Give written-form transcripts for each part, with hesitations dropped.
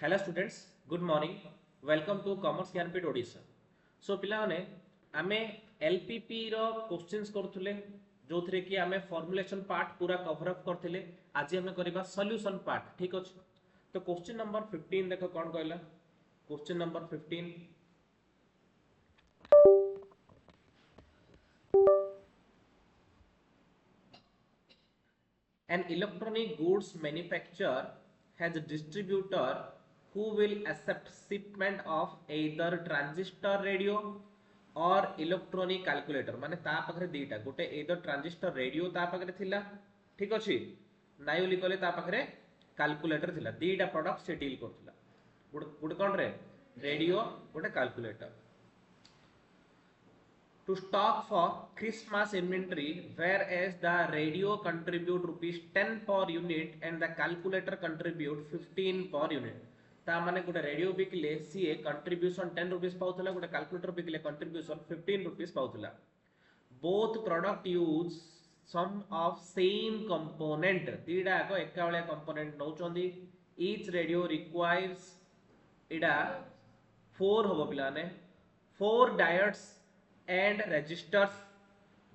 Hello students, good morning. Welcome to commerce Gyanpeeth Odisha. So पिलाने आमे LPP रो questions करथुले जो थरे कि आमे फॉर्मुलेशन पार्ट पूरा कवर अप करथिले। आज हमें करबा सॉल्यूशन पार्ट, ठीक अछि। तो क्वेश्चन नंबर 15 देखो कोन कहला। Question number 15, an electronic goods manufacturer has a distributor who will accept shipment of either transistor radio or electronic calculator। माने ता पाखरे दीटा, गोटे either transistor radio ता पाखरे थिला, ठीक अछि, नाइ बोली कहले ता पाखरे कैलकुलेटर थिला। दीटा प्रोडक्ट से डील करथिला। गुड कोन रे, रेडियो, गोटे calculator. To stock for Christmas inventory, whereas the radio contribute rupees 10 per unit and the calculator contribute 15 per unit। ता माने गोटे रेडियो बिकले सीए कंट्रीब्यूशन 10 रुपीस पाउथला, गोटे कैलकुलेटर बिकले कंट्रीब्यूशन 15 रुपीस पाउथला। Both product use some of same component, दीटा को एका वाला कंपोनेंट नौचंदी। ईच रेडियो रिक्वायर्स इडा 4 होबो पिलाने, 4 diodes and registers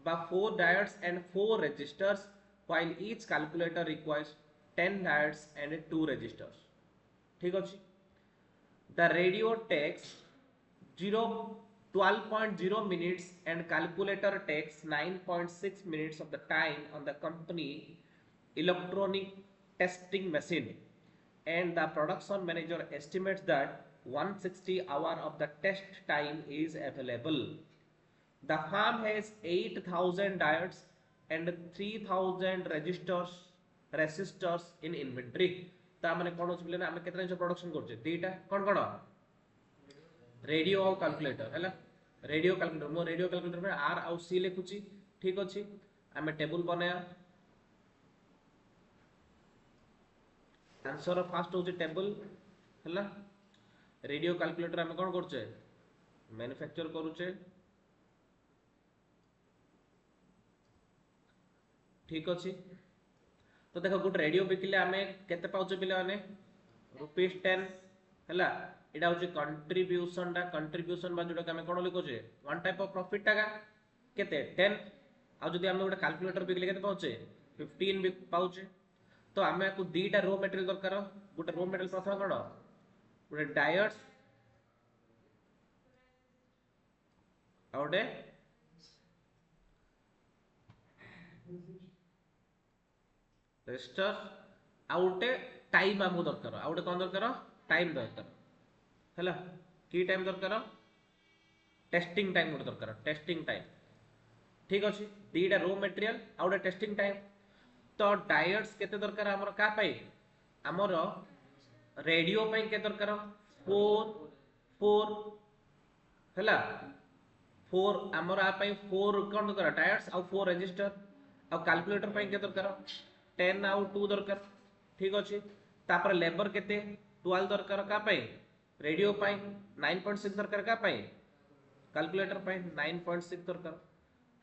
by 4 diodes and 4 registers, while each calculator requires 10 diodes and 2 registers, ठीक अछि। The radio takes 0 12.0 minutes and calculator takes 9.6 minutes of the time on the company electronic testing machine, and the production manager estimates that 160 hour of the test time is available। The farm has 8,000 diodes and 3,000 resistors in inventory। ता माने कोन होछ बिले आमे केतना production करछे, दीटा कोन कोन, radio और calculator हैला। Radio calculator, मो radio calculator में आर आउ सी लिखुची, ठीक अछि। आमे टेबल बनाया। आंसर फास्ट होची टेबल हैला। रेडियो कैलकुलेटर आमे कोन करछे, मैन्युफैक्चर करूचे, ठीक अच्छे। तो देखो गोटे रेडियो बिकिले आमे केते पाउचे पिले माने रुपीस 10 हैला। एटा होची कंट्रीब्यूशन दा, कंट्रीब्यूशन बा जोटा आमे कोन लिखोचे, वन टाइप ऑफ प्रॉफिट टाका केते 10। आ जदी आमे गोटे कैलकुलेटर बिकिले केते पाउचे 15 भी पाउचे। तो आमे को दीटा रो मटेरियल दरकार। गोटे रो मटेरियल प्रथम कोन, गोटे डायोड्स आ गोटे रेजिस्टर आ गोटे टाइम आमको दरकार। आ गोटे कोन दरकार, टाइम दरकार हैला। की टाइम दरकार, टेस्टिंग टाइम गोटे दरकार, टेस्टिंग टाइम, ठीक अछि। दीटा रो मटेरियल आ गोटे टेस्टिंग टाइम। तो डायोड्स केते दरकार हमर का पई, हमर रेडियो पई के दरकार 4 4 हैला। 4 हमर आ पई 4 कोन दरकार, डायोड्स आ 4 रेजिस्टर। आ कैलकुलेटर पई के दरकार 10 आउ 2 दरकार, ठीक अछि। तापर लेबर केते 12 दरकार का पई, रेडियो पई 9.6 दरकार का पई, कैलकुलेटर पई 9.6 दरकार।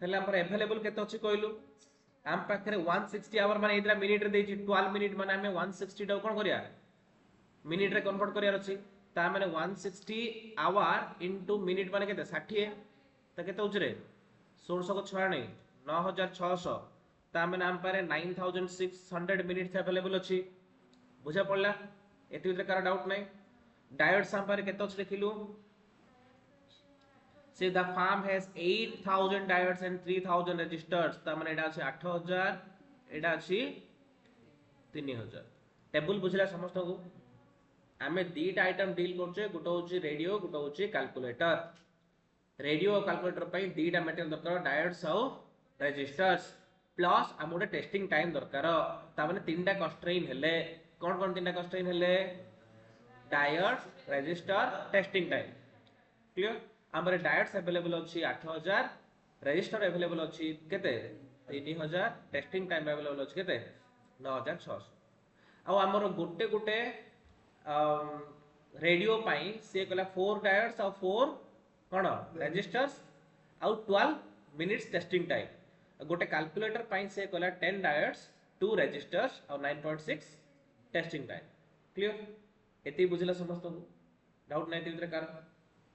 हेले हमर अवेलेबल केते अछि कहलु, हम पाखरे 160 आवर माने इतरा मिनिट रे देछि 12 मिनिट, माने हमें 160 टा कोन करिया मिनिट रे कन्वर्ट करियार अछि। ता माने 160 आवर इनटू मिनिट माने केते 60, त केते होछ रे 1600 को 6 नहीं 9600। ता माने हम पारे 9600 मिनिट्स अवेलेबल अछि। बुझा पड़ला, एति भीतर कार डाउट नहीं। डायोड्स हम पारे केते अछि देखिलु, से the farm has 8000 diodes and 3000 registers। ता माने एटा अछि 8000, एटा अछि 3000। टेबल बुझला समस्त को। आमे दीटा आइटम डील करछे, गोटे होची रेडियो, गोटे होची कैलकुलेटर। रेडियो और कैलकुलेटर पई दीटा मटेरियल दरकार, डायोड्स और रेजिस्टर्स, प्लस हम गोटे टेस्टिंग टाइम दरकार। ता माने तीनटा कंस्ट्रेन हेले, कोन कोन तीनटा कंस्ट्रेन हेले, diodes, resistor, testing time, clear. हमरे डायोड्स अवेलेबल अछि 8000, रेजिस्टर अवेलेबल अछि केते 3000, टेस्टिंग टाइम अवेलेबल अछि केते 9600। आ हमर गोटे गोटे रेडियो पाई से कहला 4 डायोड्स और 4 कोन रेजिस्टर्स और 12 मिनिट्स टेस्टिंग टाइम। गोटे कैलकुलेटर पाई से कहला 10 डायोड्स 2 रेजिस्टर्स और 9.6 टेस्टिंग टाइम, क्लियर। एति बुझिला समस्त को डाउट नै भितर कार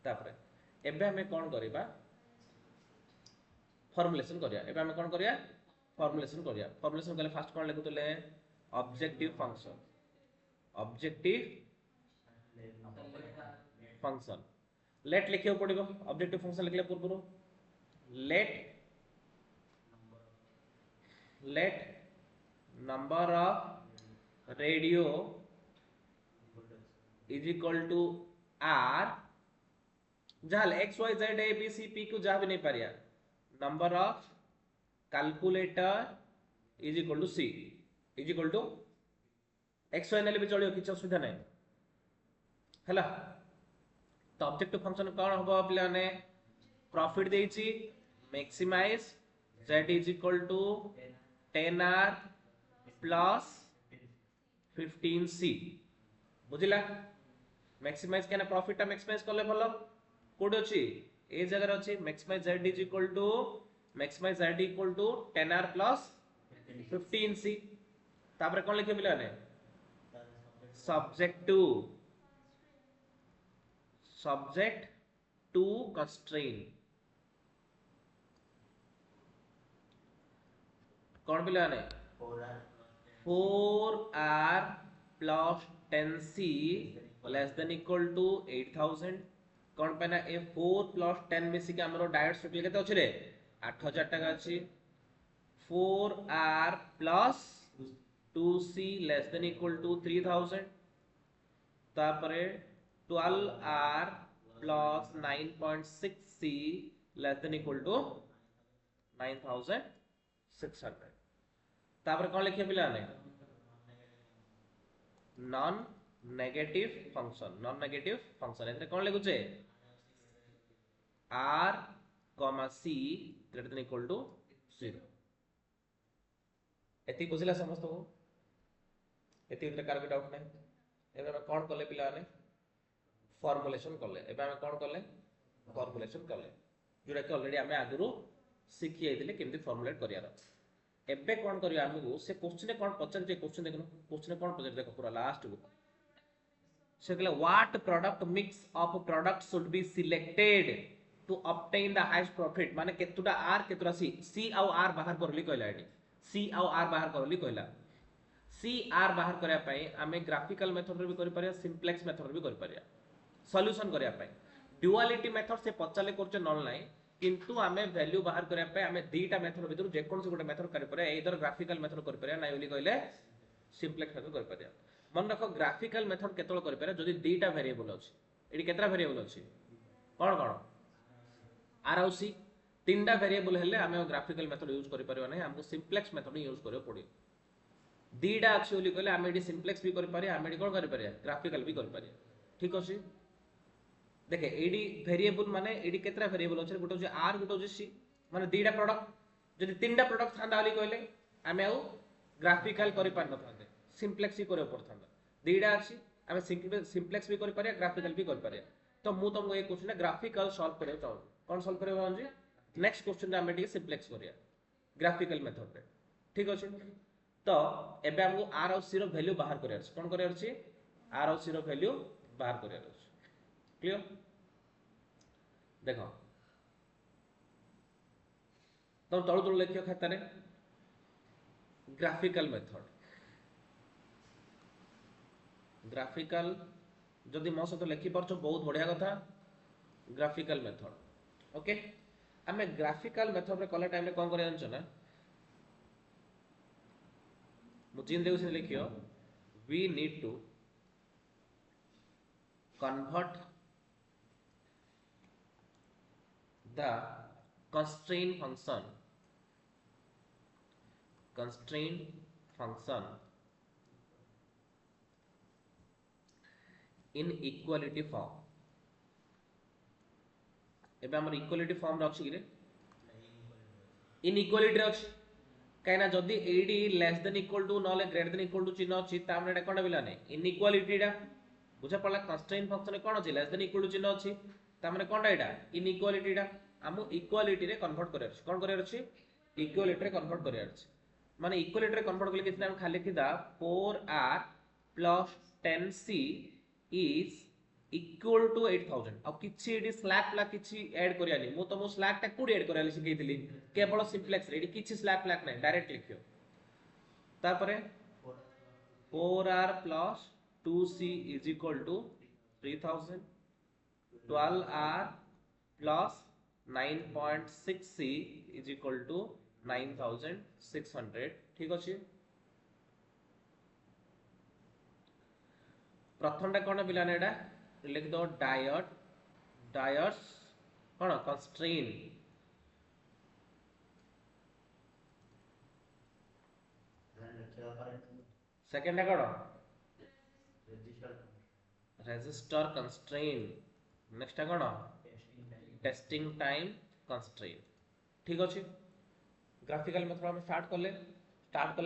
तापर एबे हमें कोन करिबा फॉर्मुलेशन करिया एबे हमें कोन करिया फॉर्मुलेशन कले फास्ट कोन लिखुतले ऑब्जेक्टिव फंक्शन लेट लिखियो पड़िबो ऑब्जेक्टिव फंक्शन लिखले पूर्व late number of radio is equal to r जहां x y z a b c p को जा भी नहीं Pariya number of calculator is equal to c is equal to x y नेले भी चलियो किछ असुविधा नहीं हला तो ऑब्जेक्टिव फंक्शन कोन होबो पिलाने प्रॉफिट देछि maximise z is equal to 10r plus 15c बुझिला मैक्सिमाइज केना प्रॉफिट टा मैक्सिमाइज करले भलो कोड अछि ए जगह अछि maximise z is equal to 10r plus 15c तापर कोन लिखे बिला ने subject to constraint कौन बिला ने 4r plus 10c less than equal to 8000 कौन पे ना ए 4 plus 10 मिसी के हमरो डायरेक्ट स्ट्रिक्टली केते अछि रे 8000 टका अछि 4r plus 2c less than equal to 3000 तापरे 12r plus 9.6c less than equal to 9600 तापर कौन लिखे पिला ने नॉन नेगेटिव फंक्शन एते कौन लिखु छे r c greater than equal to 0 एति बुझिला समस्त को एति उतरे कार के डाउट नै एबे हम कोन करले पिला ने फॉर्मुलेशन करले एबे हम कोन करले फॉर्मुलेशन करले जोरा के ऑलरेडी हमें आगुरु सिखि आइदिले केमति फॉर्मुलेट करियार एबे कोन करियो हमहु से क्वेश्चन कोन पचर जे क्वेश्चन देखनो क्वेश्चन कोन पचर देखो पूरा लास्ट को से कहले what product mix of product should be selected to obtain the highest profit माने केतुटा आर केतुटा सी आउ आर बाहर करली कहला एडी सी आउ आर बाहर करली कहला सी आर बाहर करया पई हमें ग्राफिकल मेथड रे भी करि परिया सिंप्लेक्स मेथड रे भी करि परिया सॉल्यूशन करया पई ड्युअलिटी मेथड से पचाले करछ नल नाही किंतु हमें वैल्यू बाहर करया पे हमें दीटा मेथड भीतर जे कोन से गोटे मेथड करि परिया एदर ग्राफिकल मेथड करि परिया नाही ओली कहले सिंप्लेक्स मेथड करि परिया मन रखो ग्राफिकल मेथड केतल करि परिया जदी दीटा वेरिएबल अछि एडी केतरा वेरिएबल अछि कोन कोन आर और सी तीनटा वेरिएबल हेले हमें ग्राफिकल मेथड यूज करि परिया नाही हमको सिंप्लेक्स मेथड यूज करियो पड़ी दीटा अछि ओली कहले हमें एडी सिंप्लेक्स भी करि परिया हमें एडी कोन करि परिया ग्राफिकल भी करि परिया ठीक अछि देखे एडी वेरिएबल माने एडी केतरा वेरिएबल अछि गोटे जे आर गोटे जे सी माने दीटा प्रोडक्ट जदी तीनटा प्रोडक्ट थांदा वाली कहले हमें आउ ग्राफिकल करि पार न थांदे सिंप्लेक्स ही करे पड़थांदा दीटा अछि हमें सिंप्लेक्स भी करि पारिया ग्राफिकल भी करि पारिया तो मु तुमको एक क्वेश्चन ग्राफिकल सॉल्व करे चाहू कोन सॉल्व करे बांजी नेक्स्ट क्वेश्चन रे हमें सिंप्लेक्स करिया ग्राफिकल मेथड रे ठीक अछि तो एबे हमको आर और सी रो वैल्यू बाहर करिया अछि कोन करिया अछि आर और सी रो वैल्यू बाहर करिया अछि क्लियर देखो तो तळु तळु लिखियो खाता रे ग्राफिकल मेथड ग्राफिकल जदि मो सहित लिखि परछो बहुत बढ़िया कथा ग्राफिकल मेथड ओके हमें ग्राफिकल मेथड रे कला टाइम रे कोन करे जानछ ना मु चिन देउ से लिखियो we need to convert the constraint function in equality form एबे हमर इक्वालिटी फॉर्म रे अछि कि रे इन इक्वालिटी रे अछि काइना जदी एडी लेस देन इक्वल टू नले ग्रेटर देन इक्वल टू चिन्ह अछि तामने एटा कोन बिला नै इन इक्वालिटी रा बुझा पड़ला कंस्ट्रेंट फंक्शन कोन अछि लेस देन इक्वल टू चिन्ह अछि तामने कोनटा एटा इन इक्वालिटी रा हम इक्वालिटी रे कन्वर्ट करे अछि कोन करे अछि इक्वालिटी रे कन्वर्ट करे अछि माने इक्वालिटी रे कन्वर्ट करले कितना हम खाली किदा 4r plus 10c is equal to 8000 ଆଉ କିଛି ଏଠି ସ୍ଲାକ୍ ପ୍ଲାକ୍ କିଛି ଆଡ୍ କରିବାନି ମୁଁ ତମକୁ ସ୍ଲାକ୍ ଟା କୋଡି ଆଡ୍ କରିବାଲି ଶିଖେଇଥିଲି କେବଳ ସିମ୍ପ୍ଲେକ୍ସ ରେ ଏଠି କିଛି ସ୍ଲାକ୍ ପ୍ଲାକ୍ ନାହିଁ डायरेक्ट लिखियो तापरे 4r plus 2c is equal to 3000 12r plus 9.6c is equal to 9600 ठीक अछि प्रथम टा कोन पिलाने एटा लिख दो डायट्स कोन कंस्ट्रेन सेकंड टा कोन रेजिस्टर कंस्ट्रेन नेक्स्ट टा कोन टेस्टिंग टाइम कंस्ट्रेन ठीक अछि ग्राफिकल मेथड हम स्टार्ट करले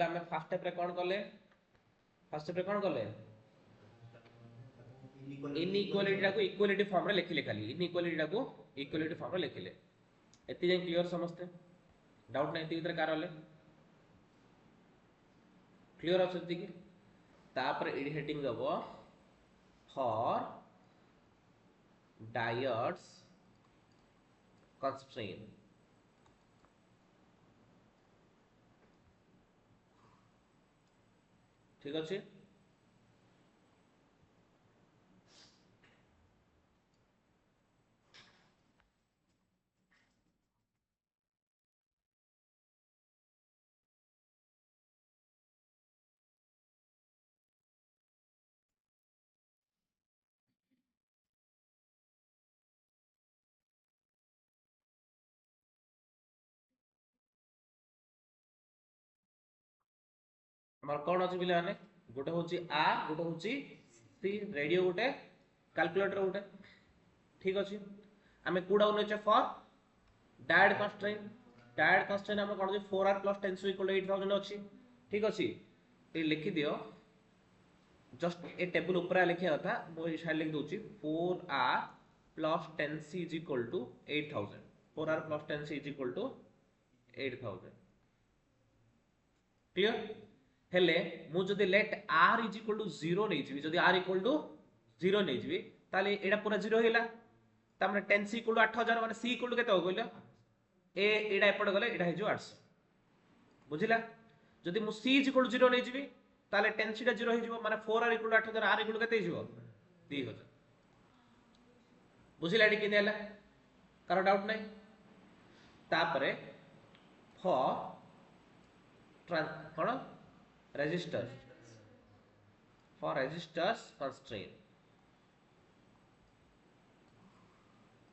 हम फर्स्ट स्टेप रे कोन करले इनइक्वालिटी टा को इक्वालिटी फॉर्म रे लिखिले खाली इनइक्वालिटी टा को इक्वालिटी फॉर्म रे लिखिले एति जे क्लियर समझते डाउट नै एति भीतर कार हले क्लियर अछि कि तापर एडी हेडिंग दबो फॉर डायट्स कंस्ट्रेन ठीक अछि हमर कोन अछि बिले माने गोटे होची आर गोटे होची सी रेडियो गोटे कैलकुलेटर गोटे ठीक अछि हमें कोडा उनेचे फॉर डायड कंस्ट्रेंट हम कोन जे 4r + 10 = 8000 अछि ठीक अछि ए लिखि दियो जस्ट ए टेबल ऊपर लिखिया था मो ई साइड लिख दोची 4r + 10c = 8000 4r + 10c = 8000 clear हेले मु जदि लेट r = 0 नै जिवि जदि r = 0 नै जिवि ताले एडा पूरा 0 हेला तामने 10c = 8000 माने c = केते हो कहलो ए एडा एपड गले एडा हे जो 800 बुझिला जदि मु c = 0 नै जिवि ताले 10c टा 0 हे जिवो माने 4r = 8000 r = केते जिवो 2000 बुझिला एडी किने हला कार डाउट नै तापरे for cone registers constraint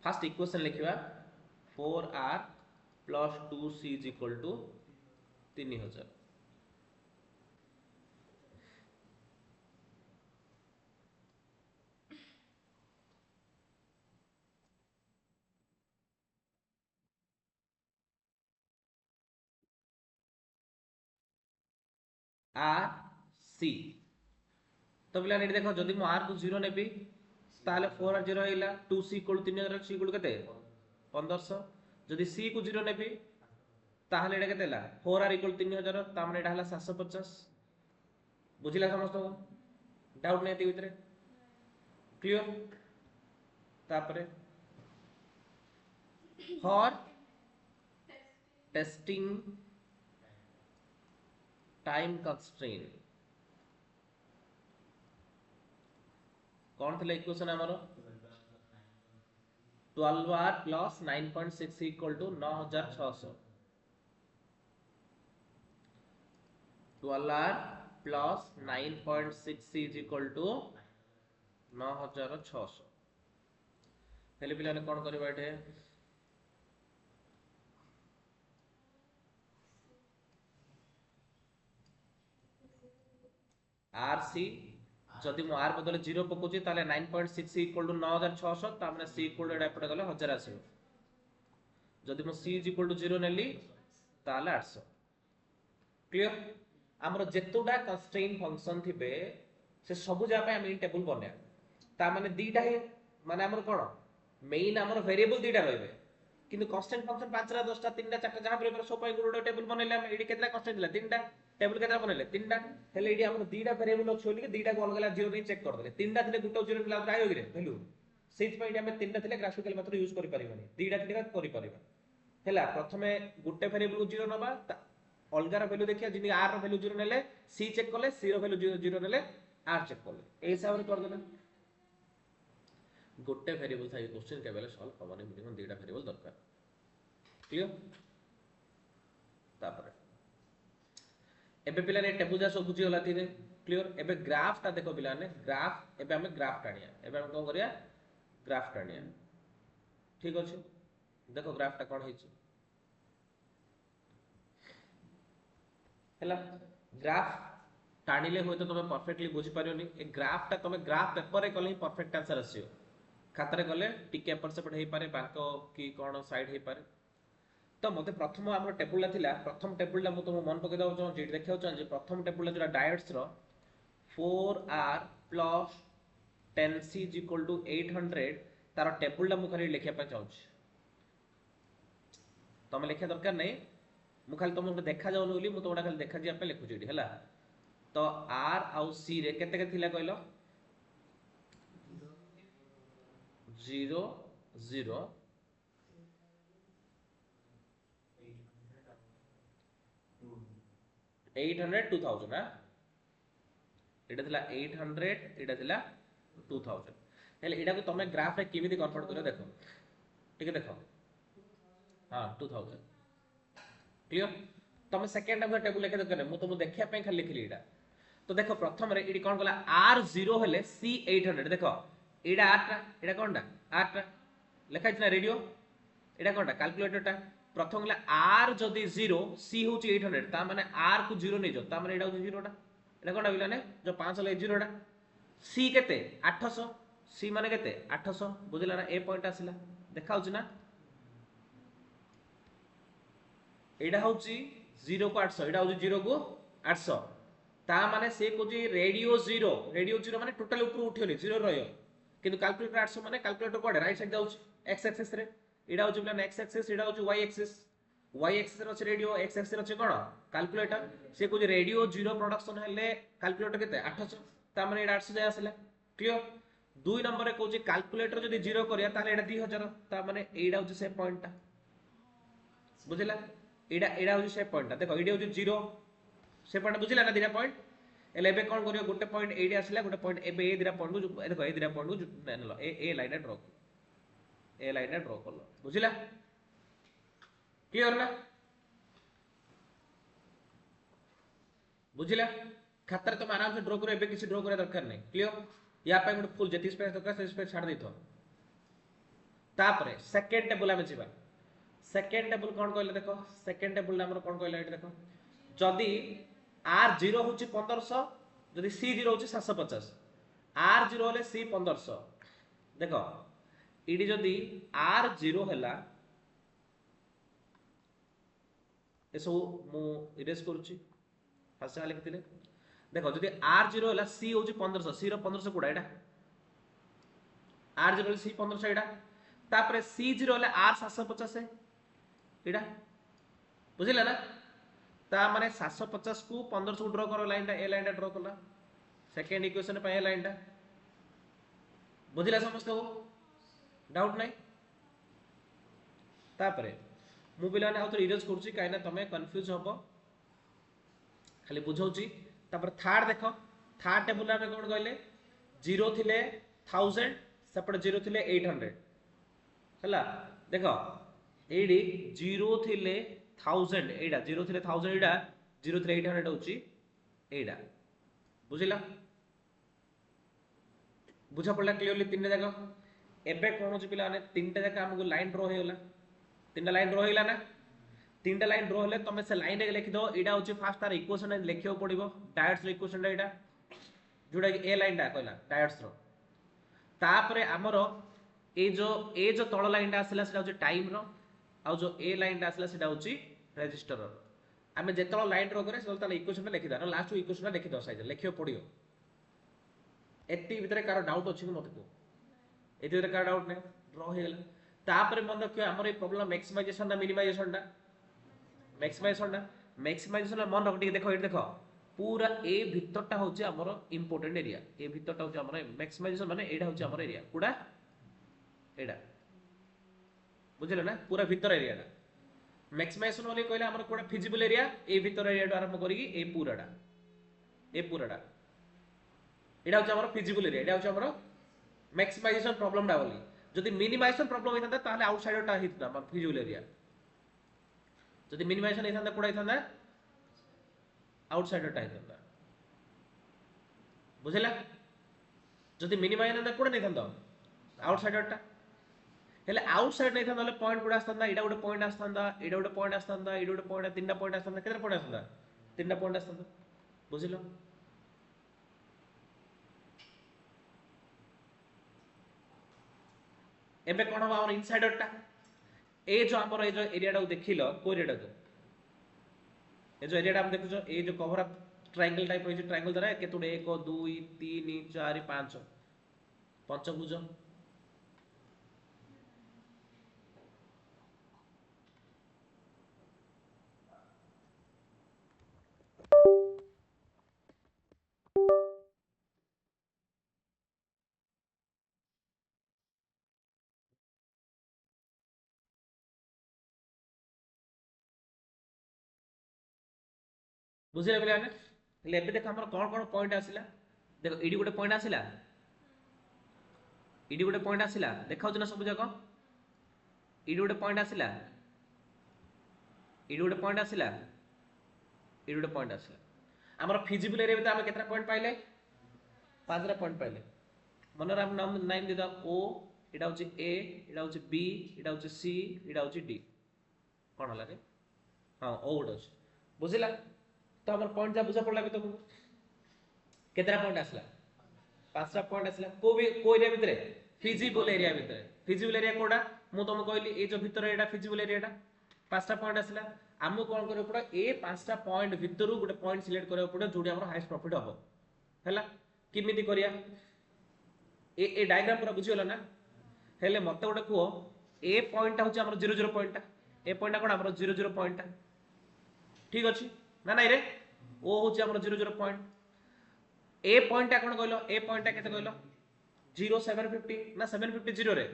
first equation लिखिबा 4r + 2c = 3000 r c तो बिला नेट देखो जदि मु r को 0 नेबी ताले 4r 0 हेला 2c = 3000 c = केते 1500 जदि c को 0 नेबी ताहले एटा केते हला 4r = 3000 ता माने एटा हला 750 बुझिला समस्त डाउट नै एति भीतर क्लियर तापरे फॉर टेस्टिंग टाइम कंस्ट्रेंट कौन थे इक्वेशन हमरो 12r + 9.6 = 9600 12r + 9.6 = 9600 हेले पिलाने कोन करबा एठे rc जदि मु r बदले 0 पकोची ताले 9.6 = 9600 ता माने c = एडा पडे गले 1000 आसीबो जदि मु c = 0 नेली ताले 800 क्लियर हमर जेतुडा कंस्ट्रेंट फंक्शन थिबे से सब जा पे हम इन टेबल बने ता माने दीटा हे माने हमर कोन मेन हमर वेरिएबल दीटा रहबे किंतु कंस्ट्रेंट फंक्शन 5 रा 10 टा 3 टा 4 टा जहां पर सब पे गुडो टेबल बनेले हम एडी केतला कंस्ट्रेंट दिला 3 टा टेबल केटा बनले तीनटा हेले एडी हमर दीटा वेरिएबल अछि बोली दीटा को अलग अलग जीरो नै चेक कर देले तीनटा थिले गुटा जीरो मिला आयो गिरे वैल्यू सेति पई हम तीनटा थिले ग्राफिकल मेथड यूज करि परिबानी दीटा थिले करि परिबा हेला प्रथमे गुटे वेरिएबल को जीरो नबा अलगार वैल्यू देखिया जिनि आर रो वैल्यू जीरो नेले सी चेक करले सी रो वैल्यू जीरो नेले आर चेक करले ए हिसाब रे कर देना गुटे वेरिएबल थाई क्वेश्चन केबेले सॉल्व हबनी मिनिमम दीटा वेरिएबल दरकार क्लियर तापर एबे पिला ने टेबल जा सब बुझी होला थिने क्लियर एबे ग्राफ ता देखो पिला ने ग्राफ एबे हमें ग्राफ टाणिया एबे हम कोन करिया ग्राफ टाणिया ठीक अछि देखो ग्राफ ता कोन हेछि हला ग्राफ टाणिले होय तो तमे परफेक्टली बुझी परियोनी ए ग्राफ ता तमे ग्राफ पेपर रे कले परफेक्ट आंसर आसियो खातारे गले टिके एपर सेपट हेई पारे बाको की कोन साइड हेई पारे तो मते प्रथम हमर टेबल ला थिला प्रथम टेबल ला म तुम मन पके दाउ जे देखियो छ जे प्रथम टेबल ला जोरा diodes row 4r plus 10c is equal to 800 तार टेबल ला मु खाली लिखिया पा चाहू तमे लिखिया दरकार नै मु खाली तुमको देखा जाउन बोली मु तोडा खाली देखा जिया पे लिखु जेडी हला तो r आउ c रे केते के थिला कहलो 0 0 800 2000 हां एटा थिला 800 एटा थिला 2000 हेले एटा को तमे ग्राफ रे केमिति कन्वर्ट करियो देखो ठीक है देखो हां 2000 क्लियर तमे सेकंड नंबर टेबल लेके दरकार नै मु तुम देखिया पे खाली लिखली एटा तो देखो प्रथम रे एडी कोन गला r0 हेले c800 देखो एडा एडा कोनटा r लेखा छै ना रेडियो एडा कोनटा कैलकुलेटर टा प्रथम गला r जदी 0 c होची 800 ता माने r को 0 नै जो ता माने एडा होची 0 टा एडा कोनटा बिला ने जो 500 ले 0 टा c केते 800 c माने केते 800 बुझिला ना ए पॉइंट आसिला देखा होची ना एडा होची 0 को 800 एडा होची 0 को 800 ता माने से कोची रेडियो 0 माने टोटल ऊपर उठियोनी 0 रहयो किंतु कैलकुलेटर 800 माने कैलकुलेटर कोडे राइट साइड जाउची x एक्सिस रे एडा होची बिला x एक्सिस एडा होची y एक्सिस रे अछि रेडियो x एक्सिस रे अछि कोन कैलकुलेटर से कोची रेडियो 0 प्रोडक्शन हेले कैलकुलेटर केते 800 ता माने एडा 800 जाय आसला क्लियर दुई नंबर रे कोची कैलकुलेटर जदी 0 करिया ताले एडा 2000 ता माने एडा होची से पॉइंट ता बुझिला एडा होची से पॉइंट ता देखो एडा होची 0 से पॉइंट बुझिला ना दिना पॉइंट एले बे कोन करियो गोटे पॉइंट एडी आसला गोटे पॉइंट एबे ए दिना पॉइंट को देखो ए दिना पॉइंट को नेलो ए line draw a line draw करलो बुझिला क्लियर ना बुझिला खातर तुम आराम से ड्रॉ करो एबे किसी ड्रॉ करे दरकार नै क्लियर या पे गोटे फुल जेती स्पेस दरकार से स्पेस छाड़ देथो तापरे सेकंड टेबल में जिबा सेकंड टेबल कोन कहले देखो सेकंड टेबल हमर कोन कहले एट देखो जदी r0 होची 1500 जदी c0 होची 750 r0 होले c 1500 देखो इडी जदी r0 हला एसो मु इरेज करूची फासा लिखतिले देखो जदी r0 हला c होची 1500 c रो 1500 कोडा एटा r0 होले c 1500 एटा तापरे c0 हला r 750 है एटा बुझिला ना ता माने 750 को 1500 को ड्रॉ करो लाइन टा ए लाइन टा ड्रॉ करला सेकंड इक्वेशन पे ए लाइन टा बुझिला समस्त हो डाउट नाही तापरे मु बिलाने आउत इरेज करछि काइना तमे कंफ्यूज होबो खाली बुझौछि तापर थर्ड देखो थर्ड टेबल में कोन कहले 0 थिले 1000 सेपट 0 थिले 800 हला देखो एडी 0 थिले 1000 एडा 0 थिले 1000 एडा 0 थिले 800 होची एडा बुझिला बुझा पड़ला क्लियरली तीन जगह एबे कोन होची पिला ने तीनटा जगह हमको लाइन ड्रॉ हेला तीनटा लाइन ड्रॉ हेला ना तीनटा लाइन ड्रॉ हेले तमे से लाइन रे लिखि दो एडा होची फास्ट तार इक्वेशन लिखियो पड़िबो डायोड्स रो इक्वेशन एडा जोडा कि ए लाइन टा कहला डायोड्स रो तापरे हमरो ए जो तळ लाइन टा आसला सेटा होची टाइम रो आ जो ए लाइन टा आसला सेटा होची रेजिस्टर रो आमे जेतळ लाइन ड्रॉ करे सेतळ तार इक्वेशन लिखि दा लास्ट इक्वेशन लिखि दो साइड लिखियो पड़ियो एत्ती भीतर कार डाउट अछि मते को एते भीतर कार डाउट नै ड्रॉ हे गेला तापरे मन रखियो हमर ए प्रॉब्लम मैक्सिमाइजेशन ना मिनिमाइजेशन दा मैक्सिमाइजेशन दा मैक्सिमाइजेशन मन रख देखो ये देखो पूरा ए भितरटा होचे हमर इंपोर्टेंट एरिया ए भितरटा होचे हमर मैक्सिमाइजेशन माने एडा होचे हमर एरिया कुडा एडा बुझले ना पूरा भीतर एरिया मैक्सिमाइजेशन वाले कहले हमर कोडा फिजिबल एरिया ए भीतर एरिया आरंभ करी ए पूराडा एडा होचे हमर फिजिबल एरिया एडा होचे हमर मैक्सिमाइजेशन प्रॉब्लम डा बोली जदि मिनिमाइजेशन प्रॉब्लम हेतंदा ताले आउटसाइडर टा हितदा हमर फिजिबल एरिया जदि मिनिमाइजेशन हेतंदा कोडा हेतंदा आउटसाइडर टा हेतंदा बुझला जदि मिनिमाइजेशन हेतंदा कोडा हेतंदा आउटसाइडर टा हेले आउटसाइड नहीं था पॉइंट गुड़ा आस्ता इडा गोटे पॉइंट आस्ता इडा गोटे पॉइंट आस्ता इडा गोटे पॉइंट तीन पॉइंट आस्ता केते पॉइंट आस्ता तीन पॉइंट आस्ता बुझिलो एबे कोन हो हमर इनसाइडर टा ए जो हमर ए जो एरिया टा देखिलो को एरिया टा ए जो एरिया टा हम देखुछो ए जो कवर अप ट्रायंगल टाइप होई ट्रायंगल द्वारा केतुडे 1 2 3 4 5 पंचभुज बुझिले बेले आने ले एबे देख हमर कोन कोन पॉइंट आसिला देखो इडी गोटे पॉइंट आसिला इडी गोटे पॉइंट आसिला देखाउ ना सब जगह इडी गोटे पॉइंट आसिला इडी गोटे पॉइंट आसिला इडी गोटे पॉइंट आसिला हमर फिजिबल एरिया में हम केतना पॉइंट पाइले पांचरा पॉइंट पाइले मनर हम नाम नाम देदा ओ एडा होची ए एडा होची बी एडा होची सी एडा होची डी कोन हला रे हां ओ गोटे होची बुझिला तो हमर पॉइंट जा बुझा पड़ला भी तो केतना पॉइंट आसला पांचटा पॉइंट आसला को एरिया भितरे फिजिबल एरिया कोडा मु तुम कहली ए जो भितर एटा फिजिबल एरियाटा पांचटा पॉइंट आसला हमु कोन करे पड़ा ए पांचटा पॉइंट भितरु गोटे पॉइंट सिलेक्ट करे पड़ा जोडी हमर हाईएस्ट प्रॉफिट हबो हैला किमिति करिया ए डायग्राम पूरा बुझियला ना हेले मते गोटे को ए पॉइंट होची हमर 00 पॉइंट ए पॉइंट कोन हमर 00 पॉइंट ठीक अछि ना नहीं रे ओ होची हमर 00 पॉइंट ए पॉइंट कोन कहलो ए पॉइंट केते कहलो 0750 ना 750 रे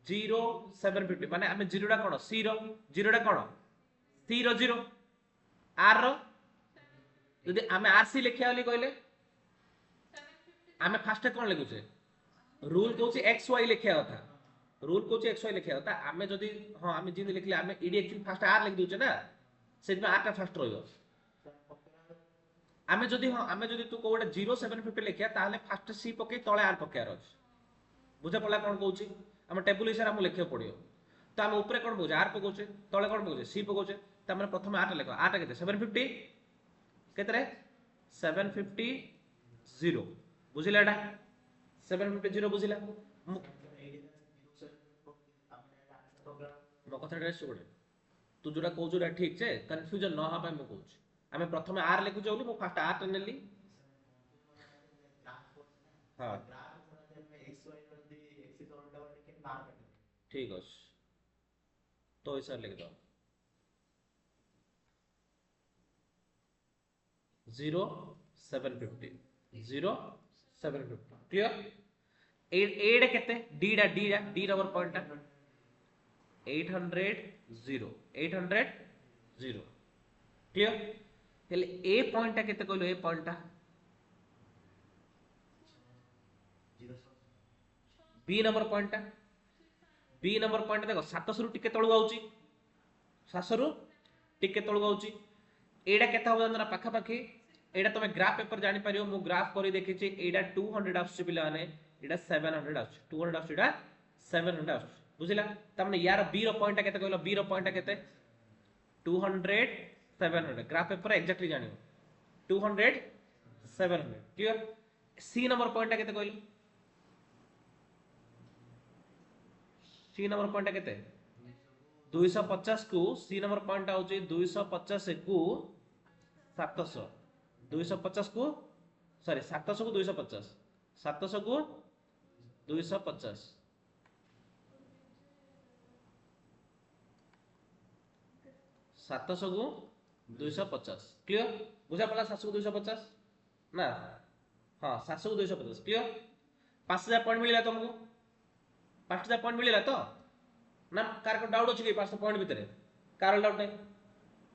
0750 माने हमें 0 टा कोन सी रो 0 टा कोन सी रो 0 आर रो यदि हमें आरसी लिखिया वाली कहले हमें फास्ट कोन लिखुचे रूल कहूची एक्स वाई लिखिया कथा रूल कहूची एक्स वाई लिखिया कथा हमें जदी हां हमें जिन लिखले हमें ईडी एक्चुअली फास्ट आर लिख दोचे ना सेट में आरटा फास्ट रहइबो हमें जदी हां हमें जदी तू कोडा 0750 लिखिया ताले फास्ट सी पके तळे आर पके आर बुझा पडला कोन कहूची हम टेबल हिसाब हम लिखियो पडियो तो हम ऊपर कोन बुझा आर पकोचे तळे कोन बुझे सी पकोचे त हम प्रथम आरटा लिखो आरटा केते 750 केते रे 750 0 बुझिला एटा 750 बुझिला मो कथा रे सुगडे तू जोरा कहू जोरा ठीक छे कंफ्यूजन न हा पाए मो कहू हमें प्रथम आर लिखु जोली मो फास्ट आर नेली हां ठीक है तो ऐसा लिख दो 0750 क्लियर एड केते डी नंबर पॉइंट 800 क्लियर हेले ए पॉइंट केते कहलो ए पॉइंट बी नंबर पॉइंट देखो 700 रु टिके तळु आउची 700 रु टिके तळु आउची एडा केता हो जाना पाखा पाखी एडा तमे ग्राफ पेपर जानि परियो मु ग्राफ करी देखिछि एडा 200 आउची पिला माने एडा 700 आउची 200 आउची एडा 700 आउची बुझिला तमने यार बी रो पॉइंट केते कहलो बी रो पॉइंट केते 200 700 ग्राफ पेपर एग्जैक्टली जानियो 200 700 क्लियर सी नंबर पॉइंट केते कहलो सी नंबर पॉइंट केते 250 को सी नंबर पॉइंट आउची 250 को 700 250 को सॉरी 700 को 250 700 को 250 700 700 को 250 क्लियर बुझा पड़ा 700 को 250 ना हाँ 700 को 250 क्लियर 5000 पॉइंट मिला तुमको 5000 पॉइंट मिला तो ना कार को डाउट अछि कि 500 पॉइंट भीतर कार डाउट नहीं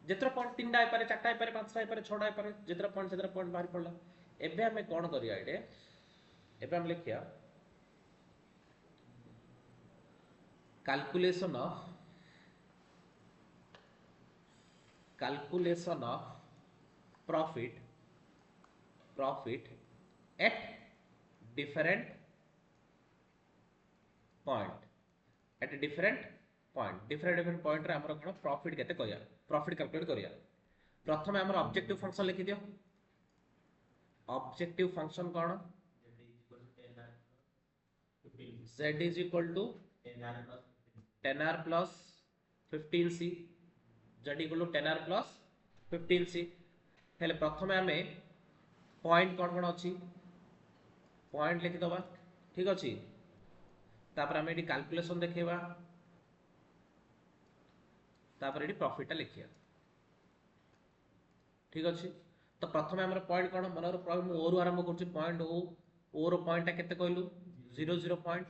जेतर पॉइंट 3टा आइ पारे 4टा आइ पारे 5टा आइ पारे 6टा आइ पारे जेतर पॉइंट बाहर पड़ला एबे हमें कोन करिया एडे एबे हम लिखिया calculation of profit at different point different point रे हमर कोन प्रॉफिट केते करिया प्रॉफिट कैलकुलेट करिया प्रथमे हमर ऑब्जेक्टिव फंक्शन लिखि दियो objective function cone z is equal to 10r plus 15c z equal to 10r plus 15c हेले प्रथमे हमें पॉइंट कोन कोन अछि पॉइंट लिखि दबा ठीक अछि तापर हमें एडी कैलकुलेशन देखेबा तापर एडी प्रॉफिट ता लिखिया ठीक अछि तो प्रथमे हमर पॉइंट कोन मनर प्रॉब्लम ओ रु आरंभ करछि पॉइंट ओ रो पॉइंट ता केते कहलु 00 पॉइंट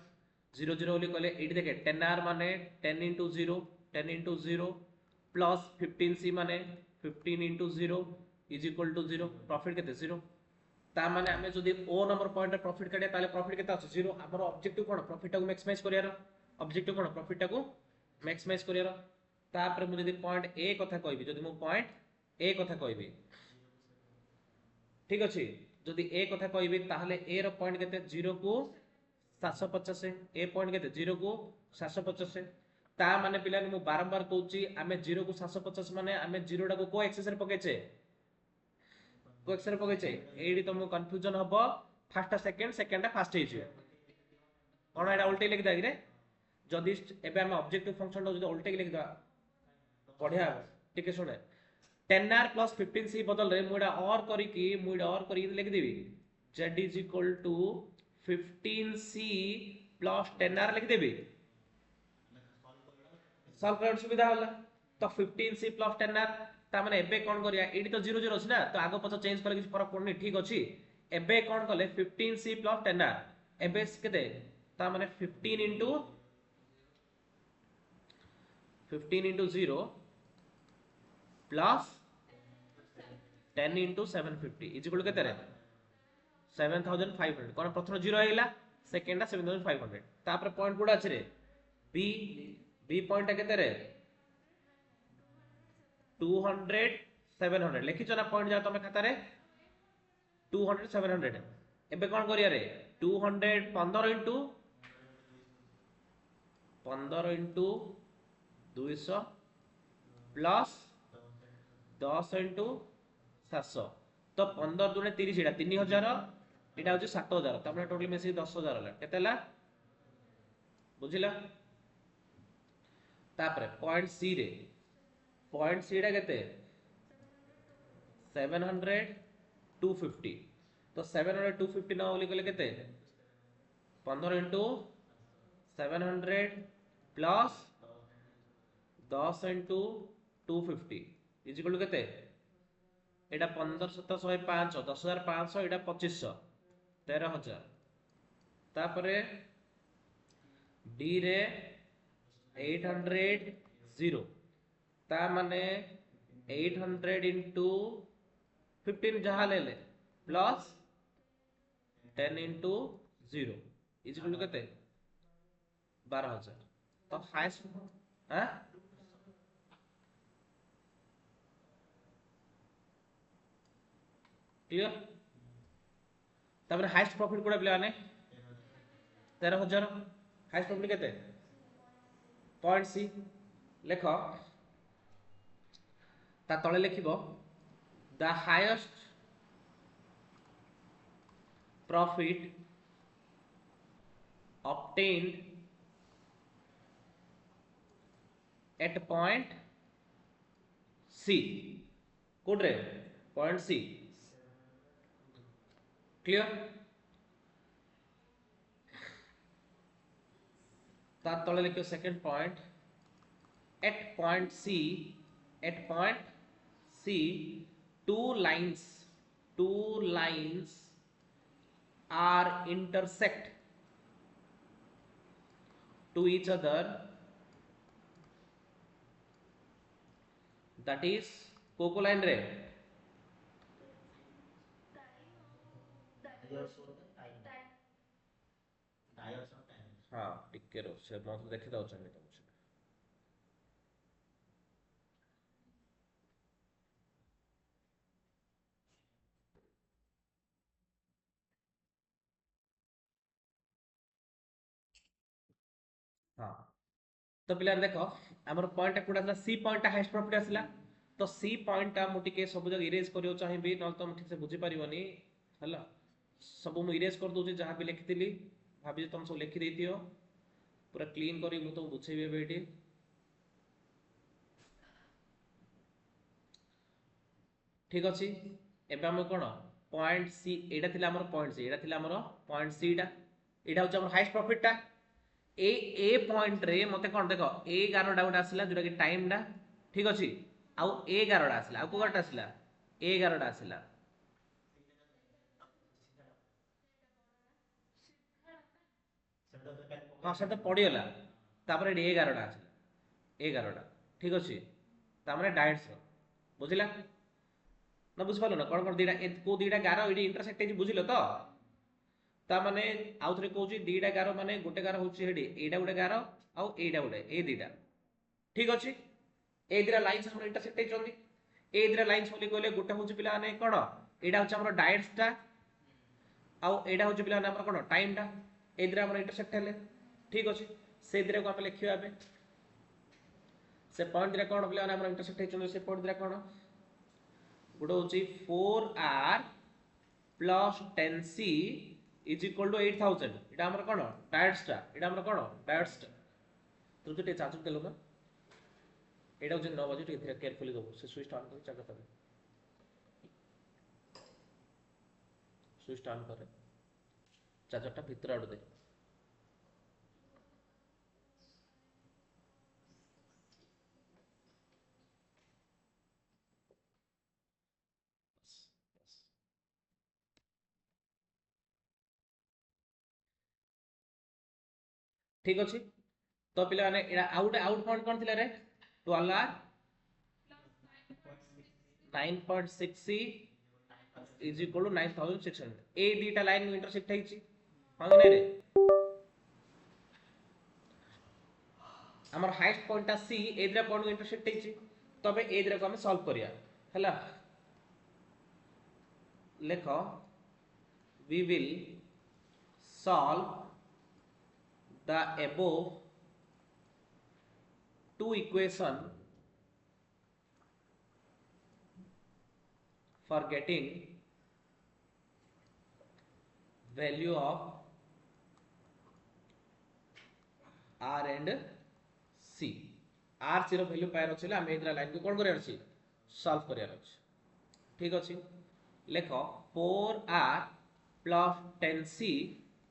00 ओली कहले एडी देखे 10r माने 10 into 0 10 into 0 plus 15c माने 15 into 0 is equal to 0 profit केते 0 ता माने हमें जदी ओ नंबर पॉइंट प्रॉफिट काढे ताले प्रॉफिट केते अछि 0 हमर ऑब्जेक्टिव कोन प्रॉफिट ता को मैक्सिमाइज करियार ऑब्जेक्टिव कोन प्रॉफिट ता को मैक्सिमाइज करियार तापर मु जदी पॉइंट ए कथा कहबी जदी मु पॉइंट ए कथा कहबी ठीक अछि जदी ए कथा कहबी ताहले ए रो पॉइंट केते 0 को 750 ए पॉइंट केते 0 को 750 ता माने पिला मु बारंबार कहूची आमे 0 को 750 माने आमे 0 टा को एक्सेस रे पकेचे को एक्सेस रे पकेचे एडी तुमको कंफ्यूजन हबो फर्स्ट सेकंड फास्ट हे जे कोन एडा उल्टे लिख दागी रे जदी एबे हम ऑब्जेक्टिव फंक्शन जदी उल्टे लिख दा बढ़िया ठीक है सुने 10r plus 15c बदल रे मुडा और करी लिख देबी z is equal to 15c plus 10r लिख देबी सॉल्व कर सुविधा होला तो 15c plus 10r ता माने एबे कोन करिया एडी तो 0 0 अछि ना तो आगो पछ चेंज करे किछ फरक पड़नी ठीक अछि एबे कोन कले 15c plus 10r एबे केते ता माने 15 into 0 plus 10 into 750 is equal to केते रे 7500 कोन प्रथम 0 आइला सेकंड 7500 तापर पॉइंट कोडा अछि रे बी पॉइंट केते रे 200 700 लिखि चना पॉइंट जा तमे खाता रे 200 700 एबे कोन करिया रे 200 15 into 200 प्लस 10 into 700 तो 15 दुने 30 एटा 3000 एटा होची 7000 तमने टोटल मेसी 10000 हला केतेला बुझिला तापर पॉइंट सी रे केते 700 250 तो 700 250 ना बोली कहले केते 15 into 700 plus 10 into 250 is equal to केते एटा 15 7 105 10500 एटा 2500 13000 तापरे डी रे 800 0 ता माने 800 into 15 जहा ले plus 10 into 0 is equal to केते 12000 तो हाईएस्ट हां क्लियर तबरे हाईएस्ट प्रॉफिट कोडा पिलाने 13000 हाईएस्ट प्रॉफिट केते पॉइंट सी लेखो ता तळे लिखिबो the highest profit obtained at point C कोड रे point C क्लियर ता तळे लिखियो second point at point C at point C two lines are intersect to each other, that is कोको लाइन रे हाँ टिके रो से मत देखि दउ छन तुम से हाँ तो पिला देखो हमर पॉइंट कोडा था सी पॉइंट हाईएस्ट प्रॉफिट आसला तो सी पॉइंट टा मु टिके सब जगह इरेज करियो चाहिबी न तो ठीक से बुझी परिबनी हला सब मु इरेज कर दउची जहां भी लिखितली भाबी तुम सब लिखि देतियो पूरा क्लीन करी मु तो बुझेबे बेटी ठीक अछि एबे हम कोन पॉइंट सी एटा थिला हमर पॉइंट सी एटा थिला हमर पॉइंट सी टा एटा होछ हमर हाईएस्ट प्रॉफिट टा ए पॉइंट रे मते कोन देखो ए 11 टा गोटा आसिला जोटा कि टाइम टा ठीक अछि आउ ए 11 टा आसिला आउ को गटा आसिला ए 11 टा आसिला हां से तो पडियोला तापर ए 11 टा आसिला 11 टा ठीक अछि तामने डायट्स बुझिला ना बुझ पालो ना कोन कोन दीडा को दीडा 11 एडी इंटरसेक्ट हे बुझिलो तो ता माने आउ थरे कहूची दीडा 11 माने गोटे 11 होची हेडी एडा गोटे 11 आउ एडा गोटे ए दीडा ठीक अछि ए दीडा लाइन्स हम इंटरसेक्ट हे चंदी ए दीडा लाइन्स बोली कहले गोटे होची पिला माने कोन एडा होची हमर डायट्स टा आउ एडा होची पिला माने हमर कोन टाइम टा ए दीडा हमर इंटरसेक्ट हेले ठीक अछि से दीडा को हम लिखियो आबे से पॉइंट दीडा कोन पिला माने हमर इंटरसेक्ट हे चंदी से पॉइंट दीडा कोन गोटे होची 4r plus 10c is equal to 8000 এটা আমরা কোন ডায়াটসটা এটা আমরা কোন ডায়াটসটা তুমি তো তে চার্জ দিলো না এটা হচ্ছে 9 বাজে ঠিক কেয়ারফুলি দেবো সে সুইচটা অন করে চার্জ করবে সুইচটা অন করে চার্জারটা ভিতরে আড়ু দে ঠিক ଅଛି ତ ପିଲାମାନେ ଏଟା ଆଉଟ ପଏଣ୍ଟ କଣ ଥିଲା ରେ 12r 9.6c is equal to 9600 ए दीटा लाइन इंटरसेक्ट ହେଇଛି ହଁ କି ନାଇଁ रे हमर हाईएस्ट पॉइंट ता सी ए दिरा पॉइंट इंटरसेक्ट ହେଇଛି तबे ए दिरा को हम सॉल्व करिया हला लेखो we will solve the above two equation for getting value of r and c r zero value पायर अछि हम एदरा लाइन को कोन करियार अछि सॉल्व करियार अछि ठीक अछि लेखो 4r plus 10c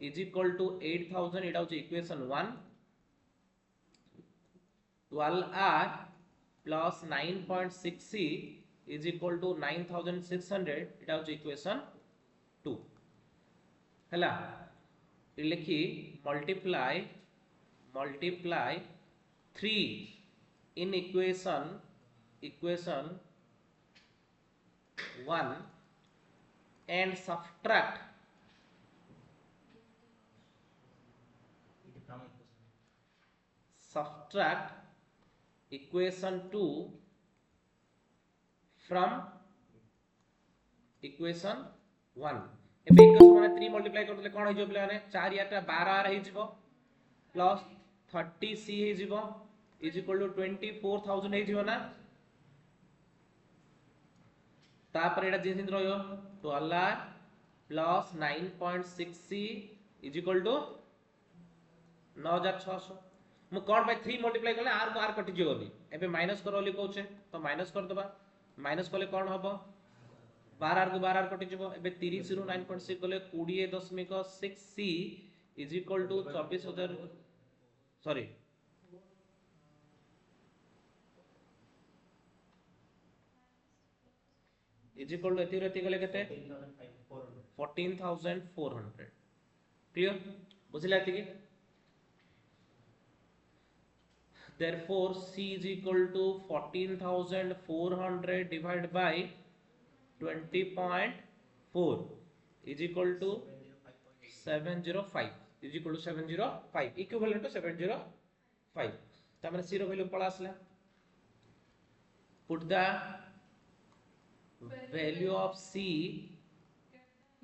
is equal to 8000 एटा होछि equation 1 12r plus 9.6c is equal to 9600 एटा होछि इक्वेशन 2 हला लिखि multiply 3 in equation 1 and subtract equation 2 from equation 1 एबे इक्वेशन माने 3 मल्टीप्लाई कर देले कोन हो जो पिला माने 4 या 12r हे जिवो प्लस 30c हे जिवो इज इक्वल टू 24000 हे जिवो ना तापर एटा जे सिंद रहयो 12r plus 9.6c is equal to 9600 मु कोन बाय 3 मल्टीप्लाई करले r को r कटि जेबोनी एबे माइनस करो ओली कहउछे तो माइनस कर दबा माइनस करले कोन हबो 12r को 12r कटि जेबो एबे 30 ରୁ 9.6 गले 20.6c is equal to 24000 sorry is equal to एति गले केते 14400 क्लियर बुझिला एति therefore c is equal to 14400 divided by 20.4 is equal to 705 is equal to 705 equivalent to 705 तामने c रो वैल्यू पळा आसला put the value of c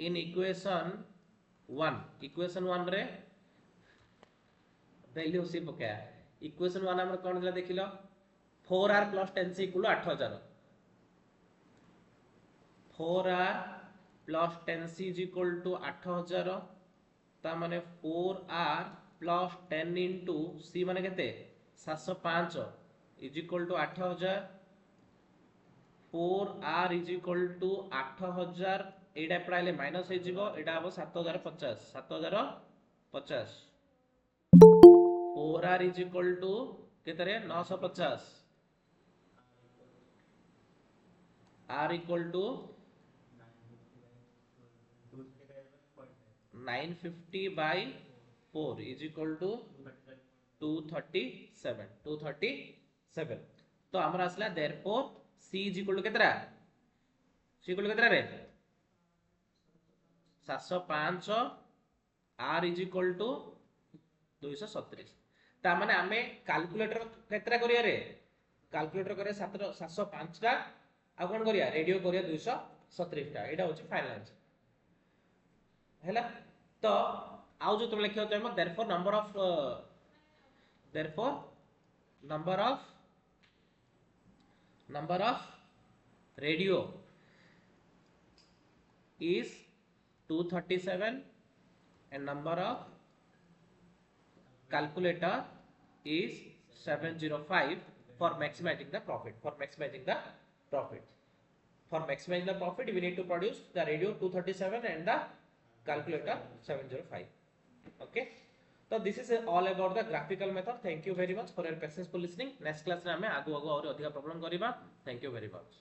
in equation 1 रे value c पकाया इक्वेशन 1 हमर कोन दिला देखिलो 4r plus 10c equal to 8000 4r plus 10c is equal to 8000 ता माने 4r plus 10 into c माने केते 705 is equal to 8000 4r is equal to 8000 एडा पडाले माइनस हे जीवो एडा अब 7050 4r is equal to केतरे 950 r equal to 950 by 4 is equal to 237 तो हमरा असला therefore c is equal to केतरा c equal to केतरा रे 705 r is equal to 237 ता माने आमे कैलकुलेटर केतरा करिया रे कैलकुलेटर करे 705 टा आ कोन करिया रेडियो करिया 237 टा एटा होची फाइनल आंसर हैला तो आउ जो तुम लिखियो तो therefore number of radio is 237 and number of calculator is 705 for maximizing the profit. For maximizing the profit, we need to produce the radio 237 and the calculator 705. Okay. So this is all about the graphical method. Thank you very much for your patience for listening. Next class में हमें आगु और अधिक problem करिबा. Thank you very much.